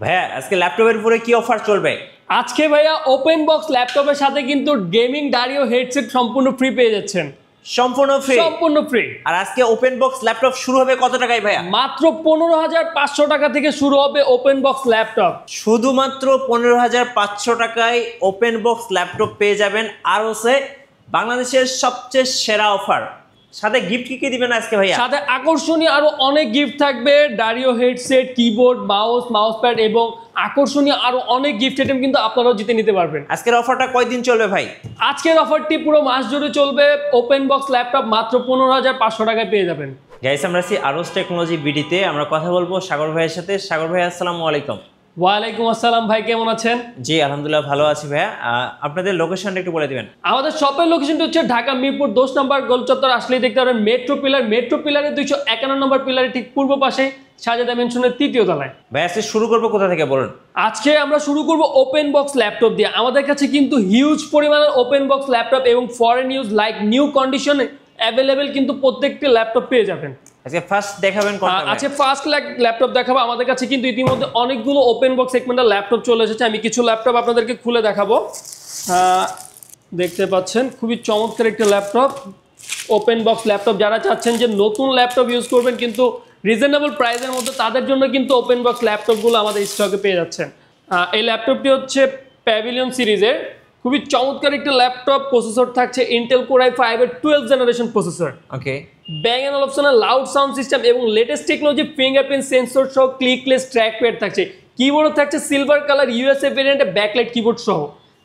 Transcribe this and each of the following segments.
ভাইয়া আজকে ল্যাপটপের উপরে কি অফার চলবে? আজকে ভাইয়া ওপেন বক্স ল্যাপটপের সাথে কিন্তু গেমিং ডারিও হেডসেট সম্পূর্ণ ফ্রি পেয়ে যাচ্ছেন। সম্পূর্ণ ফ্রি? সম্পূর্ণ ফ্রি। আর আজকে ওপেন বক্স ল্যাপটপ শুরু হবে কত টাকায় ভাইয়া? মাত্র 15,500 টাকা থেকে শুরু হবে ওপেন বক্স ল্যাপটপ। শুধুমাত্র 15,500 টাকায় ওপেন বক্স ল্যাপটপ পেয়ে যাবেন। আর হচ্ছে বাংলাদেশের সবচেয়ে সেরা অফার। সাথে গিফট কি কি দিবেন আজকে ভাইয়া? সাথে আকর্ষণীয় আরো অনেক গিফট থাকবে, Dario headset, keyboard, mouse pad এবং আকর্ষণীয় আরো অনেক গিফট আইটেম কিন্তু আপনারাও জিতে নিতে পারবেন। আজকের অফারটা কয়দিন চলবে ভাই? আজকের অফারটি পুরো মাস জুড়ে চলবে। ওপেন বক্স ল্যাপটপ মাত্র 15,500 টাকায় পেয়ে যাবেন। গাইস, আমরা আছি আরোস টেকনোলজি বিডিতে। আমরা কথা বলবো সাগর ভাইয়ের সাথে। সাগর ভাই, আসসালামু আলাইকুম। ওয়ালাইকুম আসসালাম ভাই, কেমন আছেন? জি আলহামদুলিল্লাহ ভালো আছি ভাইয়া। আপনাদের লোকেশনটা একটু বলে দিবেন। আমাদের শপের লোকেশনটা হচ্ছে ঢাকা মিরপুর 10 নম্বর গোল চত্বর। আসলেই দেখতে পারেন মেট্রো পিলারের 251 নম্বর পিলারের ঠিক পূর্ব পাশে সাজেদা মেনশনের 3য় তলায়। ভাই আজকে শুরু করবো কোথা থেকে বলুন? আজকে আমরা শুরু করব ওপেন বক্স ল্যাপটপ দিয়ে। আমাদের কাছে কিন্তু হিউজ পরিমাণের ওপেন বক্স ল্যাপটপ এবং ফরেন ইউজ লাইক নিউ কন্ডিশনে অ্যাভেলেবেল কিন্তু প্রত্যেকটি ল্যাপটপ পেয়ে যাবেন। আজকে ফার্স্ট দেখাবেন কোনটা? আজকে ফার্স্ট ল্যাপটপ দেখাবো। আমাদের কাছে কিন্তু ইতিমধ্যে অনেকগুলো ওপেন বক্স সেগমেন্টের ল্যাপটপ চলে এসেছে। আমি কিছু ল্যাপটপ আপনাদেরকে খুলে দেখাবো। দেখতে পাচ্ছেন খুবই চমৎকার একটা ল্যাপটপ, ওপেন বক্স ল্যাপটপ। যারা চাচ্ছেন যে নতুন ল্যাপটপ ইউজ করবেন কিন্তু রিজনেবল প্রাইসের মধ্যে, তাদের জন্য কিন্তু ওপেন বক্স ল্যাপটপগুলো আমাদের স্টকে পেয়ে যাচ্ছেন। এই ল্যাপটপটি হচ্ছে প্যাভিলিয়ন সিরিজের খুবই চমৎকার একটা ল্যাপটপ। প্রসেসর থাকছে ইন্টেল কোর i5 এর 12th generation processor. Okay. Bang and optional loud sound system এবং লেটেস্ট টেকনোলজি ফিঙ্গারপ্রিন্ট সেন্সর সহ ক্লিকলেস ট্র্যাকপ্যাড থাকছে। কিবোর্ড থাকছে সিলভার কালার ইউএসএ ভেরিয়েন্টে ব্যাকলাইট কিবোর্ড সহ।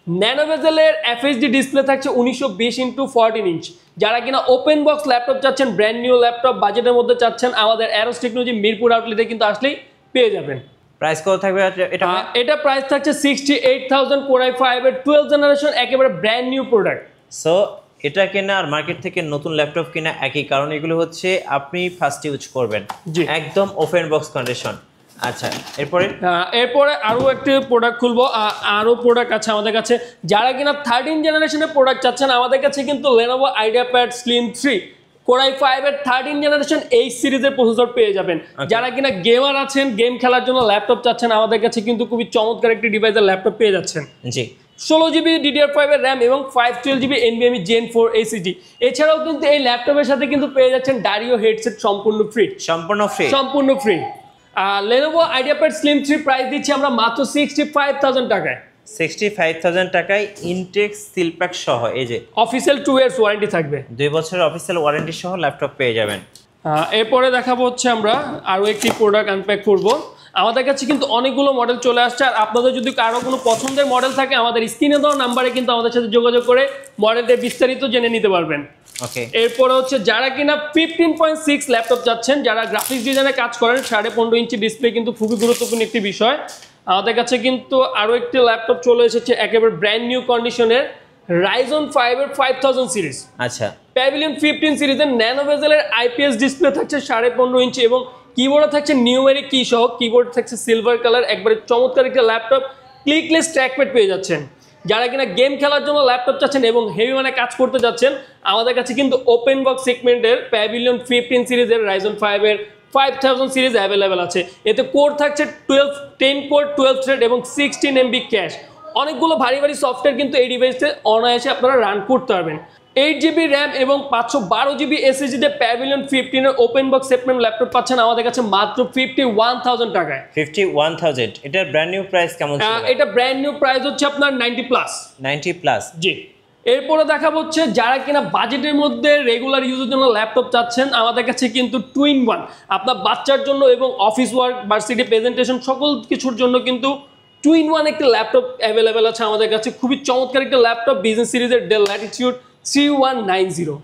ন্যানো বেজেলের এফএইচডি ডিসপ্লে থাকছে 1920x14 ইঞ্চ। যারা কিনা ওপেন বক্স ল্যাপটপ চাচ্ছেন, ব্র্যান্ড নিউ ল্যাপটপ বাজেটের মধ্যে চাচ্ছেন, আমাদের অ্যারোস টেকনোলজি মিরপুর আউটলেটে কিন্তু আসলেই পেয়ে যাবেন। প্রাইস কত থাকবে এটা? এটা প্রাইস থাকছে 68,000 কোর i5 এর 12th জেনারেশন, একেবারে ব্র্যান্ড নিউ প্রোডাক্ট। সো এটা কেনা আর মার্কেট থেকে নতুন ল্যাপটপ কেনা একই, কারণ এগুলো হচ্ছে আপনি ফার্স্ট ইউজ করবেন, একদম ওপেন বক্স কন্ডিশন। আচ্ছা, এরপরে আরও একটি প্রোডাক্ট খুলবো। আরও প্রোডাক্ট আছে আমাদের কাছে। যারা কিনা 13 জেনারেশনের প্রোডাক্ট চাচ্ছেন, আমাদের কাছে কিন্তু Lenovo IdeaPad Slim 3 core i5 এর 13 জেনারেশন 8 সিরিজের প্রসেসর পেয়ে যাবেন। যারা কিনা গেমার আছেন, গেম খেলার জন্য ল্যাপটপ চাচ্ছেন, আমাদের কাছে কিন্তু খুবই চমৎকার একটি ডিভাইসের ল্যাপটপ পেয়ে যাচ্ছেন। জি, 16GB DDR5 এর র্যাম এবং 512GB NVMe Gen 4 SSD। এছাড়াও কিন্তু এই ল্যাপটপের সাথে কিন্তু পেয়ে যাচ্ছেন ডারিও হেডসেট সম্পূর্ণ ফ্রি। সম্পূর্ণ free. Lenovo IdeaPad Slim 3 price দিচ্ছি আমরা মাত্র 65,000 টাকায়। 65,000 টাকায় ইনটেক্স সিলপ্যাক সহ, এই যে অফিসিয়াল 2 ইয়ার্স ওয়ারেন্টি থাকবে, 2 বছরের অফিসিয়াল ওয়ারেন্টি সহ ল্যাপটপ পেয়ে যাবেন। এরপরে দেখাবো হচ্ছে আমরা আরও একটি প্রোডাক্ট আনপ্যাক করব। আমাদের কাছে কিন্তু অনেকগুলো মডেল চলে আসছে। আর আপনাদের যদি কারো কোনো পছন্দের মডেল থাকে, আমাদের স্ক্রিনে দেওয়া নাম্বারে কিন্তু আমাদের সাথে যোগাযোগ করে মডেলটা বিস্তারিত জেনে নিতে পারবেন। ওকে। এরপরে হচ্ছে যারা কিনা 15.6 ল্যাপটপ যাচ্ছেন, যারা গ্রাফিক্স ডিজাইনে কাজ করেন, 15.5 ইঞ্চি ডিসপ্লে কিন্তু খুবই গুরুত্বপূর্ণ একটি বিষয়। আমাদের কাছে কিন্তু আরও একটি ল্যাপটপ চলে এসেছে একেবারে ব্র্যান্ড নিউ কন্ডিশনের, Ryzen 5 এর 5000 সিরিজ। আচ্ছা, প্যাভিলিয়ন 15 সিরিজের ন্যানো বেজেলের IPS ডিসপ্লে থাকছে 15.5 ইঞ্চি এবং কিবোর্ড থাকছে নিউমেরিক কি সহ। কিবোর্ড থাকছে সিলভার কালার, একবারে চমৎকার একটা ল্যাপটপ। ক্লিকলেস ট্র্যাকপ্যাড পেয়ে যাচ্ছেন। যারা কিনা গেম খেলার জন্য ল্যাপটপ চাচ্ছেন এবং হেভি মানে কাজ করতে যাচ্ছেন, আমাদের কাছে কিন্তু ওপেন বক্স সেগমেন্টের প্যাভিলিয়ন 15 সিরিজের Ryzen 5 এর 5000 সিরিজ অ্যাভেলেবেল আছে। এতে কোর থাকছে 10 কোর 12 থ্রেড এবং 16 MB ক্যাশ। অনেকগুলো ভারী সফটওয়্যার কিন্তু এই ডিভাইসে অনায়াসে আপনারা রান করতে পারবেন। 8GB র্যাম এবং 512GB SSD প্যাভিলিয়ন 15 এর ওপেন বক্স সেগমেন্ট ল্যাপটপ পাচ্ছেন আমাদের কাছে মাত্র 51,000 টাকায়। 51,000। এটার ব্র্যান্ড নিউ প্রাইস কেমন ছিল? এটা ব্র্যান্ড নিউ প্রাইস হচ্ছে আপনার 90 প্লাস। জি। এরপরে দেখা হচ্ছে যারা কিনা বাজেটের মধ্যে রেগুলার ইউজের জন্য ল্যাপটপ চাচ্ছেন, আমাদের কাছে কিন্তু 2-in-1 আপনার বাচ্চার জন্য এবং অফিস ওয়ার্ক, ভার্সিটি প্রেজেন্টেশন সকল কিছুর জন্য কিন্তু 2-in-1 একটা ল্যাপটপ অ্যাভেলেবেল আছে আমাদের কাছে। খুবই চমৎকার একটা ল্যাপটপ, বিজনেস সিরিজের ডেল ল্যাটিটিউড 3190।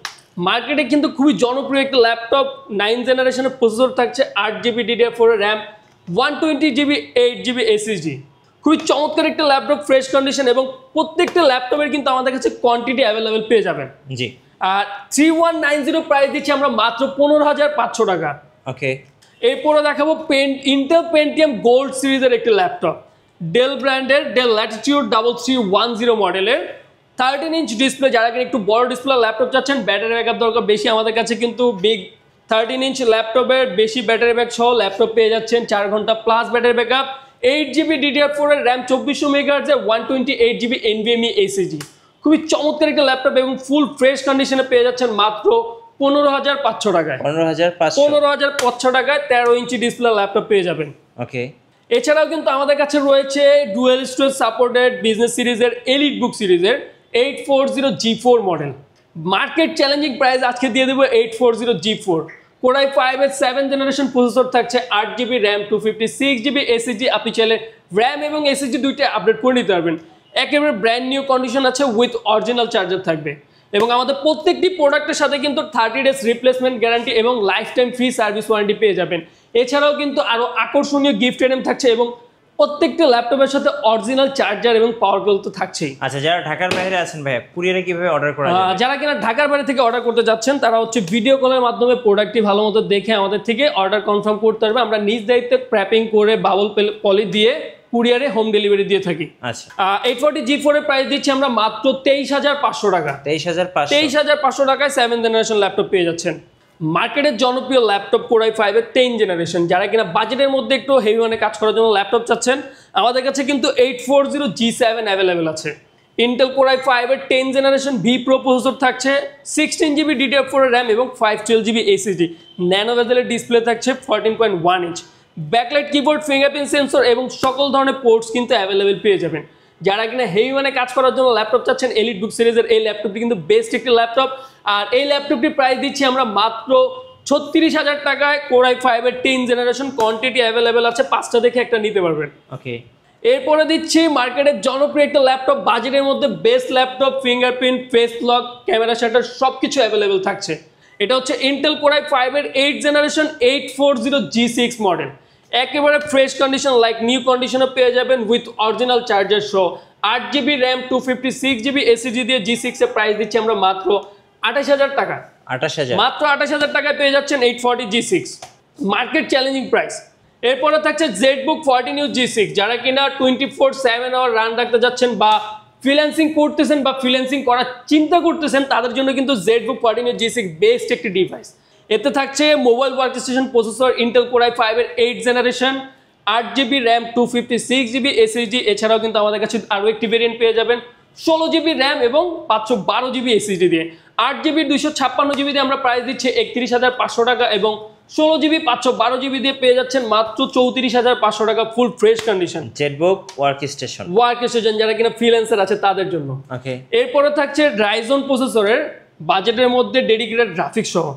মার্কেটে কিন্তু খুবই জনপ্রিয় একটা ল্যাপটপ। 9 জেনারেশনের প্রসেসর থাকছে, 8GB DDR4 RAM, 120GB 8GB SSD। খুবই চমৎকার একটা ল্যাপটপ, ফ্রেশ কন্ডিশন এবং প্রত্যেকটা ল্যাপটপের কিন্তু আমাদের কাছে কোয়ান্টিটি অ্যাভেলেবেল পেয়ে যাবেন। জি। আর 3190 প্রাইস দিচ্ছি আমরা মাত্র 15,500 টাকা। ওকে। এরপরে দেখাবো ইন্টেল পেন্টিয়াম গোল্ড সিরিজের একটি ল্যাপটপ, ডেল ব্র্যান্ডের ডেল ল্যাটিটিউড 3310 মডেলের 13 ইঞ্চ ডিসপ্লে। যারা কিনা একটু বড় ডিসপ্লে ল্যাপটপ চাচ্ছেন, ব্যাটারি ব্যাকআপ দরকার বেশি, আমাদের কাছে কিন্তু বিগ 13 ইঞ্চ ল্যাপটপের বেশি ব্যাটারি ব্যাক সহ ল্যাপটপ পেয়ে যাচ্ছেন। 4 ঘন্টা plus battery backup 8GB DDR4 এর RAM 2400 megahertz 128GB NVMe SSD, খুবই চমৎকার একটা ল্যাপটপ এবং ফুল ফ্রেশ কন্ডিশনে পেয়ে যাচ্ছেন মাত্র 15,500 টাকায়। 15,500 টাকায় 13 ইঞ্চি ডিসপ্লে ল্যাপটপ পেয়ে যাবেন। ওকে, এছাড়াও কিন্তু আমাদের কাছে রয়েছে ডুয়েল স্টোরেজ সাপোর্টেড বিজনেস সিরিজের এলিট বুক সিরিজের 840G4 model. Market challenging price আজকে দিয়ে দেবো 840G4। Core i5 এর 7th জেনারেশন প্রসেসর থাকছে, 8GB র্যাম, 256GB SSD। আপনি চাইলে র্যাম এবং SSD দুইটা আপডেট করে নিতে পারবেন। একেবারে ব্র্যান্ড নিউ কন্ডিশন আছে, উইথ অরিজিনাল চার্জার থাকবে এবং আমাদের প্রত্যেকটি প্রোডাক্টের সাথে কিন্তু 30 ডেজ রিপ্লেসমেন্ট গ্যারান্টি এবং life time free service warranty পেয়ে যাবেন। এছাড়াও কিন্তু আরও আকর্ষণীয় গিফট আইটেম থাকছে এবং প্রত্যেকটা ল্যাপটপের সাথে অরিজিনাল চার্জার এবং পাওয়ার কেবল তো থাকছেই। আচ্ছা, যারা ঢাকার বাইরে আছেন ভাইয়া, কুরিয়ারে কিভাবে অর্ডার করা যাবে? যারা কিনা ঢাকার বাইরে থেকে অর্ডার করতে যাচ্ছেন তারা হচ্ছে ভিডিও কলের মাধ্যমে প্রোডাক্টটি ভালো মতো দেখে আমাদের থেকে অর্ডার কনফার্ম করতে পারবে। আমরা নিজ দায়িত্বে প্র্যাপিং করে বাবল পলি দিয়ে কুরিয়ারে হোম ডেলিভারি দিয়ে থাকি। আচ্ছা, 840G4 এর প্রাইস দিচ্ছি আমরা মাত্র 23,500 টাকা। 23,500 টাকায় 7th জেনারেশন ল্যাপটপ পেয়ে যাচ্ছেন। মার্কেটের জনপ্রিয় ল্যাপটপ Core i5 এর 10th জেনারেশন, যারা কিনা বাজেটের মধ্যে একটু হেভি মানে কাজ করার জন্য ল্যাপটপ চাচ্ছেন, আমাদের কাছে কিন্তু 840G7 অ্যাভেলেবেল আছে। ইন্টেল Core i5 এর 10th generation V Pro processor থাকছে, 16GB DDR4 র্যাম এবং 512GB SSD। ন্যানো বেজেলের ডিসপ্লে থাকছে, 14.1 inch. Backlight keyboard, fingerprint sensor এবং সকল ধরনের পোর্টস কিন্তু অ্যাভেলেবেল পেয়ে যাবেন। যারা কিনা হেভি মানে কাজ করার জন্য ল্যাপটপ চাচ্ছেন, এলিট বুক সিরিজের এই ল্যাপটপটি কিন্তু বেস্ট একটি ল্যাপটপ। আর এই ল্যাপটপটির প্রাইস দিচ্ছি আমরা মাত্র 36,000 টাকায়। Core i5 এর 10th জেনারেশন, কোয়ান্টিটি অ্যাভেলেবেল আছে, 5টা দেখে একটা নিতে পারবেন। ওকে, এরপরে দিচ্ছি মার্কেটের জনপ্রিয় একটা ল্যাপটপ, বাজেটের মধ্যে best laptop, fingerprint, face lock, camera shutter সবকিছু অ্যাভেলেবেল থাকছে। এটা হচ্ছে ইন্টেল Core i5 এর 8th জেনারেশন 840G6 মডেল। একেবারে ফ্রেশ কন্ডিশন, লাইক নিউ কন্ডিশনে পেয়ে যাবেন উইথ অরিজিনাল চার্জার সহ। 8GB র্যাম, 256GB SSD দিয়ে G6 এর প্রাইস দিচ্ছি আমরা মাত্র 28,000 টাকা। 28,000, মাত্র 28,000 টাকায় পেয়ে যাচ্ছেন 840G6, মার্কেট চ্যালেঞ্জিং প্রাইস। এরপরে থাকছে ZBook 14U G6, যারা কিনা 24/7 আওয়ার রান রাখতে যাচ্ছেন বা ফ্রিল্যান্সিং করতেছেন বা ফ্রিল্যান্সিং করার চিন্তা করতেছেন, তাদের জন্য কিন্তু ZBook 14U G6 বেস্ট একটি ডিভাইস। এতে থাকছে mobile workstation processor Intel Core i5 এর 8th generation, 8GB RAM, 256GB SSD। এছাড়াও কিন্তু আমাদের কাছে আরও একটি ভেরিয়েন্ট পেয়ে যাবেন 16GB র্যাম এবং 512GB SSD দিয়ে। 8GB 256GB দিয়ে আমরা প্রাইস দিচ্ছি 31,500 টাকা এবং 16GB 512GB দিয়ে পেয়ে যাচ্ছেন মাত্র 34,500 টাকা, full fresh condition. ZBook workstation, যারা কিনা ফ্রিল্যান্সার আছে তাদের জন্য। ওকে, এরপরে থাকছে Ryzen প্রসেসরের বাজেটের মধ্যে ডেডিকেটেড গ্রাফিক্স সহ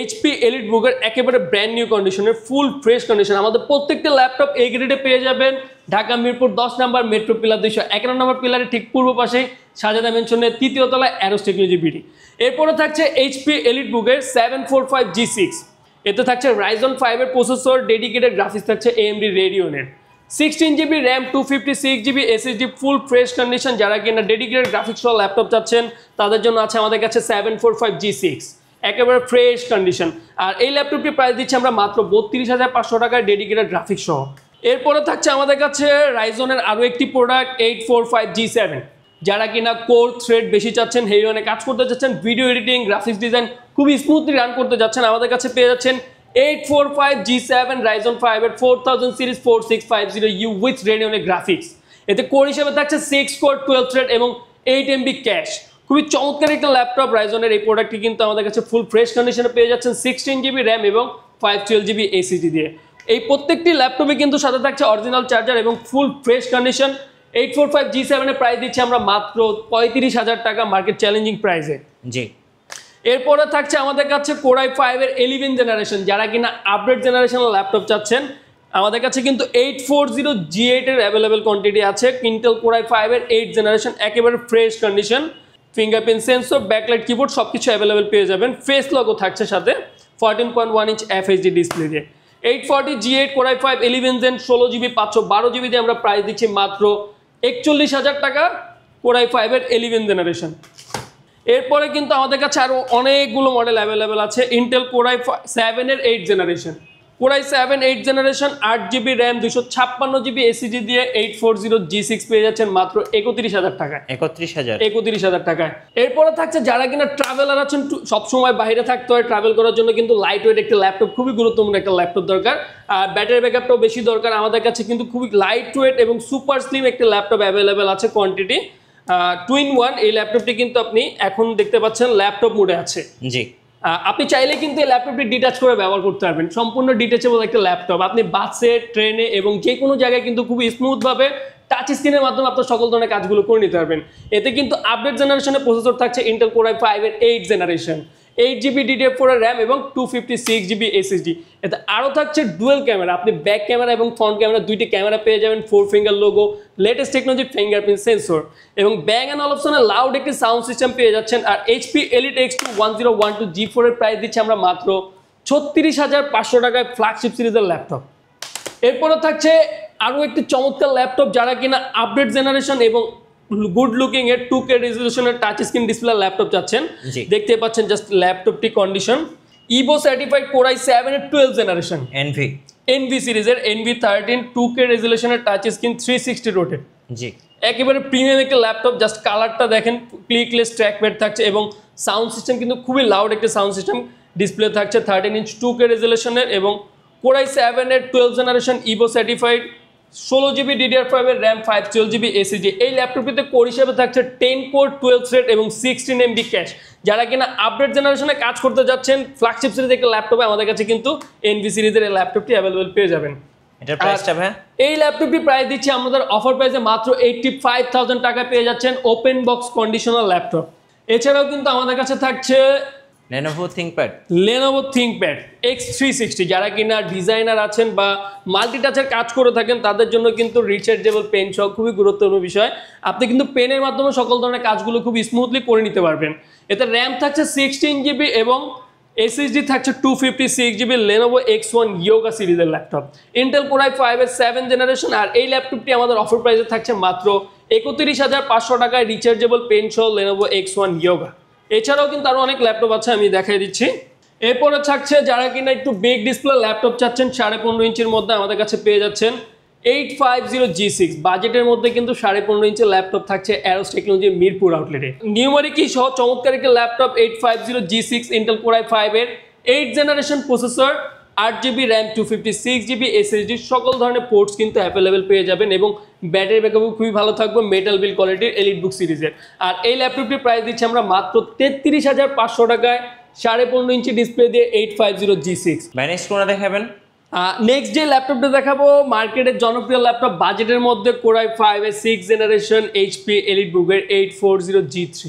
HP এলিট বুকের একেবারে ব্র্যান্ড নিউ কন্ডিশনের ফুল ফ্রেশ কন্ডিশন। আমাদের প্রত্যেকটা ল্যাপটপ এই গ্রেডে পেয়ে যাবেন ঢাকা মিরপুর 10 নম্বর মেট্রো পিলার 251 নম্বর পিলারের ঠিক পূর্ব পাশে সাজাদা মেনশনের 3য় তলায় অ্যারোস টেকনোলজি বিডি। এরপরে থাকছে HP এলিট বুকের 745G6, এতে থাকছে Ryzen 5 এর প্রসেসর, ডেডিকেটেড গ্রাফিক্স থাকছে AMD রেডিয়নের, 16GB RAM, 256GB SSD, full fresh condition. যারা কিনা ডেডিকেটেড গ্রাফিক্স সহ ল্যাপটপ চাচ্ছেন তাদের জন্য আছে আমাদের কাছে 745G6, একেবারে ফ্রেশ কন্ডিশন। আর এই ল্যাপটপটির প্রাইস দিচ্ছি আমরা মাত্র 32,500 টাকায় ডেডিকেটেড গ্রাফিক্স সহ। এরপরে থাকছে আমাদের কাছে রাইজনের আরও একটি প্রোডাক্ট 845G7, যারা কিনা কোর থ্রেড বেশি চাচ্ছেন, হেভিওয়ানে কাজ করতে চাচ্ছেন, ভিডিও এডিটিং, গ্রাফিক্স ডিজাইন খুবই স্মুথলি রান করতে যাচ্ছেন, আমাদের কাছে পেয়ে যাচ্ছেন 845G7 Ryzen 5 এর 4000 সিরিজ 4650U উইথ রেডিয়নের গ্রাফিক্স। এতে কোর হিসেবে থাকছে 6 কোর 12 থ্রেড এবং 8MB ক্যাশ। খুবই চমৎকার একটা ল্যাপটপ রাইজনের এই প্রোডাক্টটি কিন্তু আমাদের কাছে ফুল ফ্রেশ কন্ডিশনে পেয়ে যাচ্ছেন 16GB র্যাম এবং 512GB SSD দিয়ে। এই প্রত্যেকটি ল্যাপটপে কিন্তু সাথে থাকছে অরিজিনাল চার্জার এবং ফুল ফ্রেশ কন্ডিশন। 845G7 এর প্রাইস দিচ্ছি আমরা মাত্র 35,000 টাকা, মার্কেট চ্যালেঞ্জিং প্রাইসে। জি, এরপরে থাকছে আমাদের কাছে Core i5 এর 11th জেনারেশন, যারা কিনা আপডেট জেনারেশনের ল্যাপটপ চাচ্ছেন, আমাদের কাছে কিন্তু 840G8 এর অ্যাভেলেবেল কোয়ান্টিটি আছে। ইন্টেল Core i5 এর 8th জেনারেশন, একেবারে fresh condition, fingerprint sensor, backlight keyboard সবকিছু অ্যাভেলেবেল পেয়ে যাবেন। ফেস লগও থাকছে সাথে, 14.1 ইঞ্চ FHD ডিসপ্লে দিয়ে। 840G8 Core i5 11th gen, 16GB 512GB দিয়ে আমরা প্রাইস দিচ্ছি মাত্র 41,000 টাকা, Core i5 এর 11th জেনারেশন। এরপরে কিন্তু আমাদের কাছে আরও অনেকগুলো মডেল অ্যাভেলেবেল আছে। ইন্টেল Core i7 এর 8th generation, core i 7 8 generation 8GB RAM 256GB SSD দিয়ে 840G6 পেয়ে যাচ্ছেন মাত্র 31000 টাকায়। 31000 টাকায়। এরপরে থাকছে যারা কিনা ট্রাভেলার আছেন, সবসময় বাইরে থাকতে হয়, ট্রাভেল করার জন্য কিন্তু লাইট ওয়েট একটা ল্যাপটপ খুবই গুরুত্বপূর্ণ একটা ল্যাপটপ দরকার। আর ব্যাটারি ব্যাকআপটাও বেশি দরকার। আমাদের কাছে কিন্তু খুবই লাইট ওয়েট এবং সুপার স্লিম একটা ল্যাপটপ অ্যাভেলেবেল আছে কোয়ান্টিটি। 2-in-1 এই ল্যাপটপটি কিন্তু আপনি এখন দেখতে পাচ্ছেন ল্যাপটপ মোডে আছে। জি, আপনি চাইলে কিন্তু এই ল্যাপটপটি ডিটাচ করে ব্যবহার করতে পারবেন। সম্পূর্ণ ডিটাচেবল একটা ল্যাপটপ, আপনি বাসে, ট্রেনে এবং যে কোনো জায়গায় কিন্তু খুবই স্মুথভাবে টাচ স্ক্রিনের মাধ্যমে আপনার সকল ধরনের কাজগুলো করে নিতে পারবেন। এতে কিন্তু আপডেট জেনারেশনের প্রসেসর থাকছে ইন্টেল কোরাই 5 এর 8 জেনারেশন, 8GB DDR4 এর র্যাম এবং 256GB এসএসডি। এতে আরও থাকছে ডুয়েল ক্যামেরা, আপনি ব্যাক ক্যামেরা এবং ফ্রন্ট ক্যামেরা দুইটি ক্যামেরা পেয়ে যাবেন, 4 finger logo, latest technology fingerprint sensor এবং ব্যাং অ্যান্ড অলপশনের লাউড একটি সাউন্ড সিস্টেম পেয়ে যাচ্ছেন। আর HP Elite X2 1012 G4 এর প্রাইস দিচ্ছে আমরা মাত্র 36500 টাকায় ফ্ল্যাগশিপ সিরিজের ল্যাপটপ। এরপরে থাকছে আরও একটি চমৎকার ল্যাপটপ যারা কিনা আপডেট জেনারেশন এবং গুড লুকিং এর 2K রেজলিউশনের টাচ স্ক্রিন ডিসপ্লে ল্যাপটপ চাচ্ছেন। দেখতে পাচ্ছেন জাস্ট ল্যাপটপটি কন্ডিশন। ইভো সার্টিফাইড কোরাই 7 এর 12 জেনারেশন এনভি সিরিজের NV13 2K রেজলিউশনের টাচ স্ক্রিন 360 রোটেট। জি, একেবারে প্রিমিয়াম একটা ল্যাপটপ, জাস্ট কালারটা দেখেন, ক্লিকলেস ট্র্যাকপ্যাড থাকছে এবং সাউন্ড সিস্টেম কিন্তু খুবই লাউড একটা সাউন্ড সিস্টেম। ডিসপ্লে থাকছে 13 ইঞ্চ 2K রেজলিউশনের এবং কোরাই 7 এর 12 generation Ivo certified 16GB DDR5 এর র্যাম 512GB এসএসডি। এই ল্যাপটপটিতে কোর হিসেবে থাকছে 10 কোর 12 থ্রেড এবং 16 MB ক্যাশ। যারা কিনা আপডেট জেনারেশনে কাজ করতে যাচ্ছেন ফ্ল্যাগশিপ সিরিজের একটা ল্যাপটপে আমাদের কাছে কিন্তু এনভি সিরিজের এই ল্যাপটপটি অ্যাভেলেবল পেয়ে যাবেন। এটার প্রাইসটা ভাই? এই ল্যাপটপটি প্রাইস দিচ্ছি আমাদের অফার প্রাইসে মাত্র 85000 টাকায় পেয়ে যাচ্ছেন ওপেন বক্স কন্ডিশনাল ল্যাপটপ। এছাড়াও কিন্তু আমাদের কাছে থাকছে Lenovo ThinkPad X360। যারা কিনা ডিজাইনার আছেন বা মাল্টিটাচের কাজ করে থাকেন তাদের জন্য কিন্তু রিচার্জেবল পেন সহ খুবই গুরুত্বপূর্ণ বিষয়। আপনি কিন্তু পেনের মাধ্যমে সকল ধরনের কাজগুলো খুব স্মুথলি করে নিতে পারবেন। এতে র্যাম থাকছে 16GB এবং এসএসডি থাকছে 256GB Lenovo X1 Yoga সিরিজের ল্যাপটপ, ইন্টেল কোরাই 5 এর 7 জেনারেশন। আর এই ল্যাপটপটি আমাদের অফার প্রাইসে থাকছে মাত্র 31500 টাকায় রিচার্জেবল পেন সহ Lenovo X1 Yoga। এছাড়াও কিন্তু আরো অনেক ল্যাপটপ আছে, আমি দেখাই দিচ্ছি। এরপরে থাকছে যারা কিনা একটু বিগ ডিসপ্লে ল্যাপটপ চাচ্ছেন 15.5 ইঞ্চির মধ্যে আমাদের কাছে পেয়ে যাচ্ছেন 850G6 বাজেটের মধ্যে কিন্তু 15.5 ইঞ্চের ল্যাপটপ থাকছে অ্যারোস টেকনোলজি মিরপুর আউটলেটে। নিউমারিকি সহ চমৎকার একটা ল্যাপটপ 850G6 ইন্টেল কোরাই 5 এর 8 generation processor, 8GB RAM 256GB SSD, সকল ধরনের পোর্টস কিন্তু অ্যাভেলেবেল পেয়ে যাবেন এবং ব্যাটারি ব্যাকআপও খুবই ভালো থাকবে মেটাল বিল কোয়ালিটির এলিট বুক সিরিজের। আর এই ল্যাপটপটির প্রাইস দিচ্ছি আমরা মাত্র 33500 টাকায় 15.5 ইঞ্চি ডিসপ্লে দিয়ে 850G6। নেক্সট কোনটা দেখাবেন? নেক্সট যে ল্যাপটপটা দেখাবো মার্কেটের জনপ্রিয় ল্যাপটপ বাজেটের মধ্যে কোরাই 5 এর 6 জেনারেশন HP এলিট বুকের 840G3।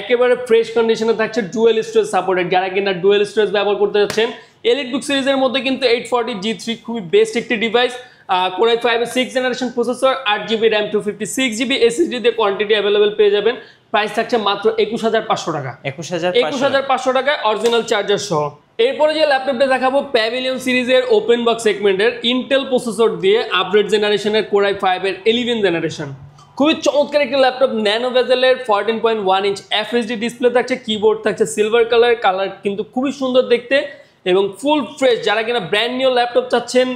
একেবারে ফ্রেশ কন্ডিশনে থাকছে, ডুয়েল স্টোরেজ সাপোর্টেড। যারা কিনা ডুয়েল স্টোরেজ ব্যবহার করতে যাচ্ছেন এলিট বুক সিরিজের মধ্যে কিন্তু 840G3 খুবই বেস্ট একটি ডিভাইস। কোরাই 5 এর 6 generation processor, 8GB RAM 256GB SSD দিয়ে কোয়ান্টিটি অ্যাভেলেবেল পেয়ে যাবেন। প্রাইস থাকছে মাত্র 21500 টাকা। 21500 টাকায় অরিজিনাল চার্জার সহ। এরপরে যে ল্যাপটপটা দেখাবো প্যাভিলিয়ন সিরিজের ওপেন বক্স সেগমেন্টের ইন্টেল প্রসেসর দিয়ে আপডেট জেনারেশনের কোরাই 5 এর 11 জেনারেশন। খুবই চমৎকার একটা ল্যাপটপ, ন্যানো বেজেলের 14.1 ইঞ্চ এফএসডি ডিসপ্লে থাকছে, কিবোর্ড থাকছে সিলভার কালার কিন্তু খুবই সুন্দর দেখতে এবং ফুল ফ্রেশ। যারা কিনা ব্র্যান্ড নিউ ল্যাপটপ চাচ্ছেন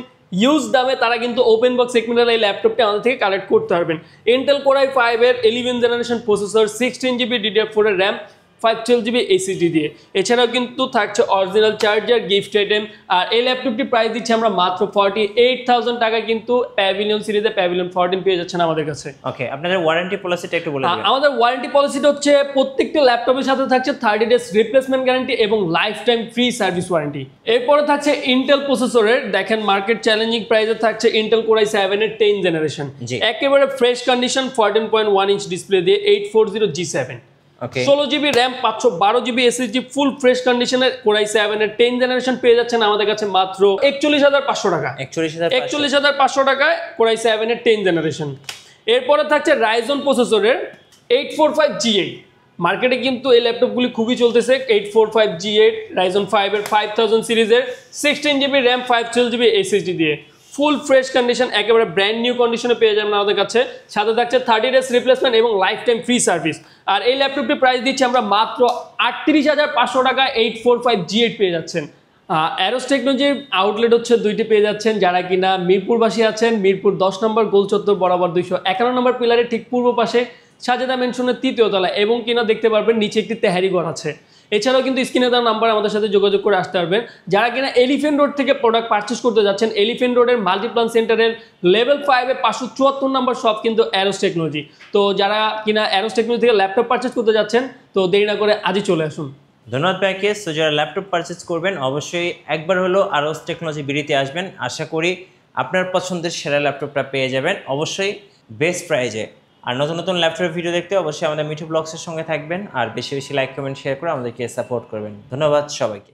ইউজ দামে তারা কিন্তু ওপেন বক্স সেগমেন্টের এই ল্যাপটপটি আমাদের থেকে কালেক্ট করতে পারবেন। ইন্টেল কোরাই 5 এর 11 জেনারেশন প্রসেসর, 16GB DDR4 এর র্যাম, 512GB এসএসডি দিয়ে। এছাড়াও কিন্তু থাকছে অরিজিনাল চার্জার, গিফট আইটেম। আর এই ল্যাপটপটি প্রাইস দিচ্ছে আমরা মাত্র 48000 টাকা কিন্তু প্যাভিলিয়ন সিরিজে প্যাভিলিয়ন 14 পেয়ে যাচ্ছেন আমাদের কাছে। ওকে, আপনাদের ওয়ারেন্টি পলিসিটা একটু বলে দিন। আমাদের ওয়ারেন্টি পলিসিটা হচ্ছে প্রত্যেকটা ল্যাপটপের সাথে থাকছে 30 ডেজ রিপ্লেসমেন্ট গ্যারান্টি এবং life time free service warranty. এরপরে থাকছে ইন্টেল প্রসেসরের, দেখেন মার্কেট চ্যালেঞ্জিং প্রাইসে থাকছে ইন্টেল কোরাই 7 এর 10 জেনারেশন, একেবারে ফ্রেশ কন্ডিশন 14.1 ইঞ্চ ডিসপ্লে দিয়ে 840G7, 16GB RAM 512GB SSD, full fresh কন্ডিশনের কোরাই 7 এর 10 জেনারেশন পেয়ে যাচ্ছেন আমাদের কাছে মাত্র 41500 টাকা। 41500 টাকায় কোরাই 7 এর 10 জেনারেশন। এরপরে থাকছে রাইজন প্রসেসরের 845G8। মার্কেটে কিন্তু এই ল্যাপটপগুলি খুবই চলতেছে। 845G8 রাইজন 5 এর 5000 সিরিজের, 16GB র্যাম 512GB এসএসডি দিয়ে, ফুল ফ্রেশ কন্ডিশন, একেবারে ব্র্যান্ড নিউ কন্ডিশনে পেয়ে যাবেন আমাদের কাছে। সাথে থাকছে 30 ডেজ রিপ্লেসমেন্ট এবং লাইফ টাইম ফ্রি সার্ভিস। আর এই ল্যাপটপটির প্রাইস দিচ্ছি আমরা মাত্র 38500 টাকা 845G8 পেয়ে যাচ্ছেন। অ্যারোস টেকনোলজির আউটলেট হচ্ছে 2টি পেয়ে যাচ্ছেন। যারা কিনা মিরপুরবাসী আছেন, মিরপুর 10 নম্বর গোল চত্বর বরাবর 251 নম্বর পিলারের ঠিক পূর্ব পাশে সাজেদা মেনশনের 3য় তলা, এবং কিনা দেখতে পারবেন নিচে একটি তেহারি ঘর আছে। এছাড়াও কিন্তু স্ক্রিনে দেওয়া নাম্বার আমাদের সাথে যোগাযোগ করে আসতে পারবেন। যারা কিনা এলিফেন্ট রোড থেকে প্রোডাক্ট পারচেস করতে যাচ্ছেন, এলিফেন্ট রোডের মাল্টিপ্লান সেন্টারের লেভেল 5 এ 574 নম্বর শপ কিন্তু অ্যারোস টেকনোলজি। তো যারা কিনা অ্যারোস টেকনোলজি থেকে ল্যাপটপ পারচেস করতে যাচ্ছেন, তো দেরি না করে আজই চলে আসুন। ধন্যবাদ ভাইকে। সো যারা ল্যাপটপ পারচেস করবেন অবশ্যই একবার হলো আরোস টেকনোলজি বিডিতে আসবেন। আশা করি আপনার পছন্দের সেরা ল্যাপটপটা পেয়ে যাবেন, অবশ্যই বেস্ট প্রাইজে। আর নতুন নতুন ল্যাপটপের ভিডিও দেখতে অবশ্যই আমাদের মিঠু ব্লগসের সঙ্গে থাকবেন, আর বেশি বেশি লাইক কমেন্ট শেয়ার করে আমাদেরকে সাপোর্ট করবেন। ধন্যবাদ সবাইকে।